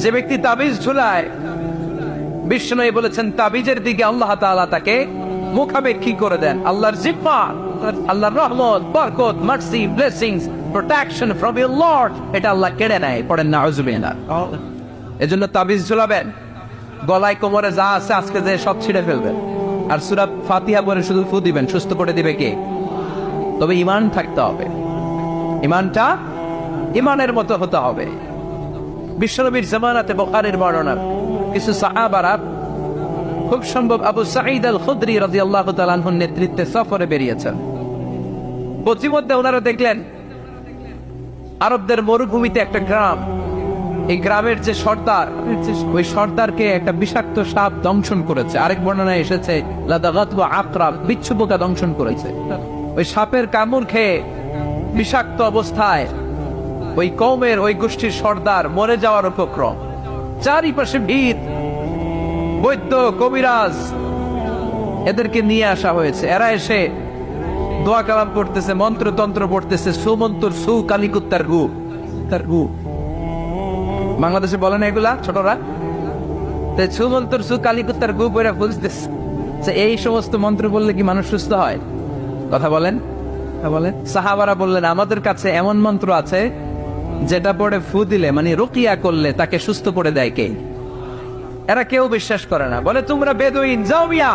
যে ব্যক্তি তাবিজ ঝুলায়, বিষ্ণু বলেছেন তাবিজের দিকে আল্লাহ তাআলা তাকে মুখাপেক্ষী করে দেন। আল্লাহর জিম্মা, আল্লাহর রহমত, বরকত, mercy, blessings, protection from your Lord, এটা আল্লাহ কেড়ে নেয়। পড়েন নাউজুবিল্লাহ। এজন্য তাবিজ ঝুলাবেন, গলায় কোমরে যা আছে আজকে যে সব ছিঁড়ে ফেলবেন, আর সূরা ফাতিহা পড়ে শুধু ফু দিবেন। সুস্থ করে দিবে কে? তবে ঈমান থাকতে হবে। ঈমানটা ঈমানের মতো হতে হবে। বিশ্বনবীর জামানাতে বুখারীর বর্ণনা, কিছু সাহাবারা, খুব সম্ভব আবু সাঈদ আল খুদরি রাদিয়াল্লাহু তাআলা আনহুর নেতৃত্বে সফরে বেরিয়েছেন। পথিমধ্যে ওনারা দেখলেন আরবদের মরুভূমিতে একটা গ্রাম। এই গ্রামের যে সর্দার, ওই সর্দারকে একটা বিষাক্ত সাপ দংশন করেছে। আরেক বর্ণনায় এসেছে লাদাগাতহু আকরাব, বিচ্ছু পোকা দংশন করেছে। ওই সাপের কামড় খেয়ে বিষাক্ত অবস্থায় ওই কওমের, ওই গোষ্ঠীর সর্দার মরে যাওয়ার উপক্রম। চারিপাশে ভিড়, বৈদ্য, কবিরাজ, এদেরকে নিয়ে আসা হয়েছে। এরা এসে দোয়া কালাম পড়তেছে, মন্ত্রতন্ত্র পড়তেছে, সুমন্তর সু কালিকুত্তার গু, তার গু। বাংলাদেশে বলে না এগুলা ছোটরা? সুমন্তর সু কালিকুত্তার গু বইরা বুঝতেছে যে এই সমস্ত মন্ত্র বললে কি মানুষ সুস্থ হয়? কথা বলেন, বলেন। সাহাবারা বললেন আমাদের কাছে এমন মন্ত্র আছে যেটা পড়ে ফু দিলে, মানে রুকিয়া করলে, তাকে সুস্থ করে দেয় কে? এরা কেউ বিশ্বাস করে না, বলে তোমরা বেদুইন, যাও মিয়া,